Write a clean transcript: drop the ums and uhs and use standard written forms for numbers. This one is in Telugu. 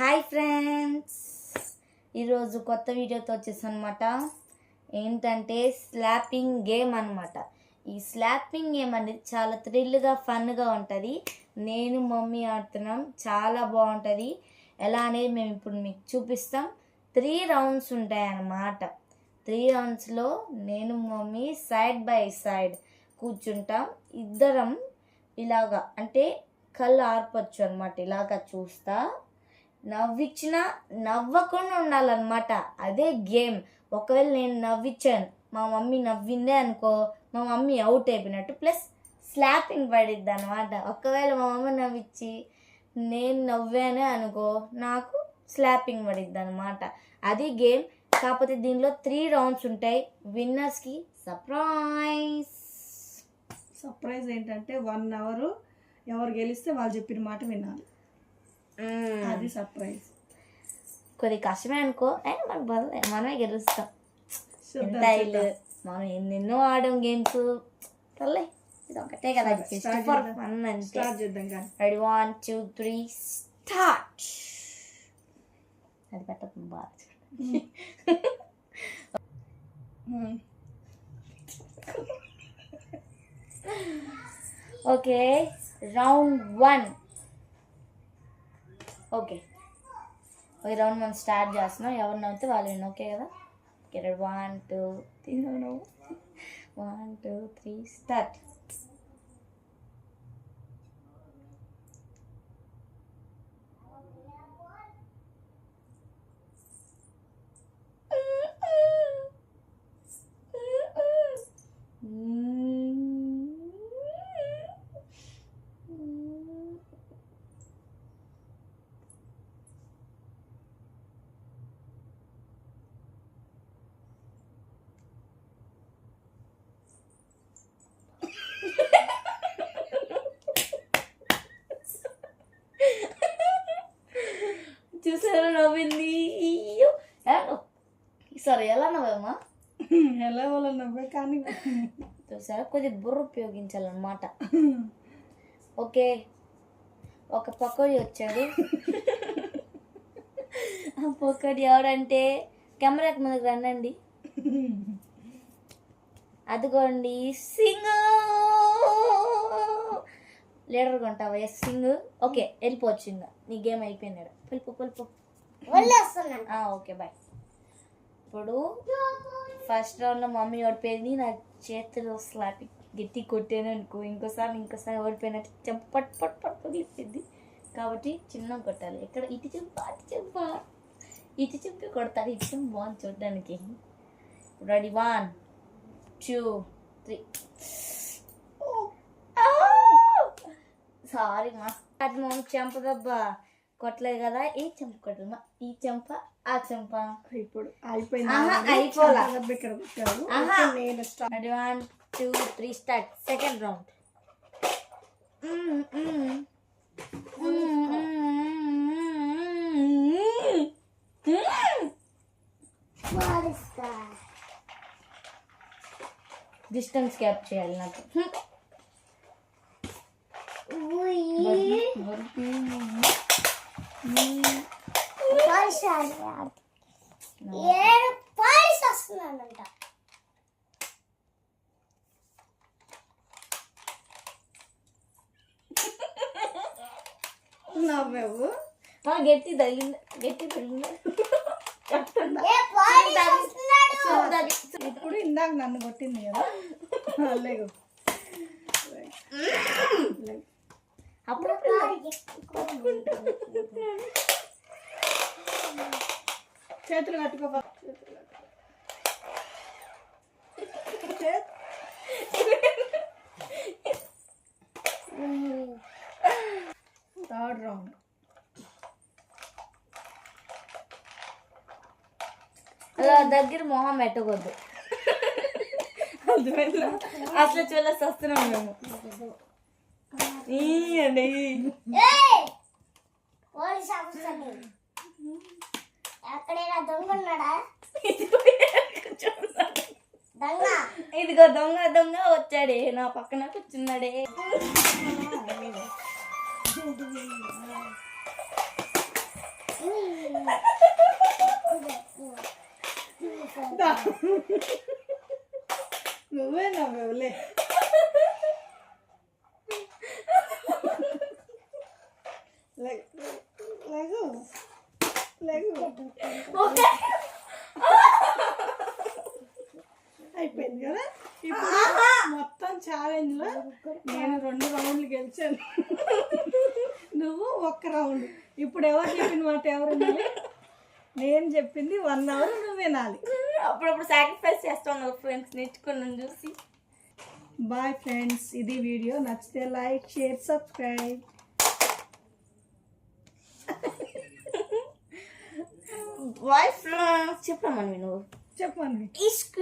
హాయ్ ఫ్రెండ్స్, ఈరోజు కొత్త వీడియోతో వచ్చేసాను అనమాట. ఏంటంటే స్లాపింగ్ గేమ్ అనమాట. ఈ స్లాపింగ్ గేమ్ అనేది చాలా థ్రిల్గా ఫన్గా ఉంటుంది. నేను మమ్మీ ఆడుతున్నాం, చాలా బాగుంటుంది. ఎలా అనేది మేము ఇప్పుడు మీకు చూపిస్తాం. 3 రౌండ్స్ ఉంటాయి అన్నమాట. 3 రౌండ్స్లో నేను మమ్మీ సైడ్ బై సైడ్ కూర్చుంటాం. ఇద్దరం ఇలాగా అంటే కళ్ళు ఆర్పచ్చు అనమాట. ఇలాగా చూస్తా, నవ్విచ్చినా నవ్వకుండా ఉండాలన్నమాట. అదే గేమ్. ఒకవేళ నేను నవ్వించాను, మా మమ్మీ నవ్విందే అనుకో, మా మమ్మీ అవుట్ అయిపోయినట్టు, ప్లస్ స్లాపింగ్ పడిద్ది అనమాట. ఒకవేళ మా మమ్మీ నవ్వించి నేను నవ్వానే అనుకో, నాకు స్లాపింగ్ పడిద్ది అనమాట. అది గేమ్. కాకపోతే దీనిలో 3 రౌండ్స్ ఉంటాయి. విన్నర్స్కి సర్ప్రైజ్ ఏంటంటే 1 అవర్ ఎవరు గెలిస్తే వాళ్ళు చెప్పిన మాట వినాలి. అది సర్ప్రైజ్. కొద్ది కష్టమే అనుకో, మనకు మనమే గెలుస్తాం. మనం ఎన్నెన్నో ఆడాం గేమ్స్. తల్లే ఇది ఒకటే కదా, జస్ట్ ఫర్ ఫన్ అంటే. స్టార్ట్ చేద్దాం కానీ. Ready 1 2 3 start. అది పెట్టదు బాగా. Okay, round 1. ఓకే, ఒక రౌండ్ మనం స్టార్ట్ చేస్తున్నాం. ఎవరు నవ్వుతే వాళ్ళు ఓకే కదా. Okay, 1 2 3 1 2 3 start. చూసారా నవ్వింది. సారీ, ఎలా నవ్వమ్మా? ఎలా వాళ్ళ నవ్వే కానీ చూసారా, కొద్ది బుర్ర ఉపయోగించాలన్నమాట. ఓకే, ఒక పకోడీ వచ్చాడు. ఆ పకోడీ ఎవడంటే కెమెరాకి ముందుకు రండి. అదిగోండి, సింగ్. లీడర్ కొంటావా? సింగ్. ఓకే, వెళ్ళిపోవచ్చు. ఇంకా నీ గేమ్ అయిపోయినాడు. వెళ్ళిపో. Okay, bye. ఇప్పుడు ఫస్ట్ రౌండ్లో మమ్మీ ఓడిపోయింది. నా చేతిలో స్లాపి గట్టి కొట్టాను అనుకో, ఇంకోసారి ఓడిపోయినట్టు చెంప పట్టుకుంది. కాబట్టి చిన్న కొట్టాలి. ఎక్కడ ఇటు చెంప కొడతారు. ఇటు చెంప బాగుంది చూడడానికి. రెడీ 1 2 3. సారీ మా, అది మమ్మీ చెంపదబ్బా కొట్టలేదు కదా. ఈ చెంప కొట్టమా, ఈ చెంప ఆ చెంప. ఇప్పుడు అయిపోయింది. అయిపోలా. 1 2 3 start. Second round. Distance cap చేయాలి నాకు. నవ్వేవు గట్టి తగిలింది. ఇప్పుడు ఇందాక నన్ను కొట్టింది కదా. లేవు అప్పుడు చేతులు కట్టుకో. Third round. అలా దగ్గర మొహం పెట్టకూడదు. అసలు చూడలేసి వస్తున్నాం మేము. ఇదిగో దొంగ వచ్చాడే, నా పక్కన కూర్చున్నాడే. దా. నువ్వే నవ్వులే. లేగు లేగు. అయిపోయింది కదా. ఇప్పుడు మొత్తం ఛాలెంజ్ లో నేను 2 రౌండ్లు గెలిచాను, నువ్వు 1 రౌండ్. ఇప్పుడు ఎవరు చెప్పిన మాట ఎవరు వినాలి? నేను చెప్పింది 1 అవర్ నువ్వు వినాలి. అప్పుడప్పుడు సాక్రిఫైస్ చేస్తాను ఫ్రెండ్స్ నేర్చుకున్నాను చూసి. బాయ్ ఫ్రెండ్స్, ఇది వీడియో నచ్చితే like, share, subscribe. Bye friends చెప్పమ్మా నువ్వు చెప్పండి. ఇష్క్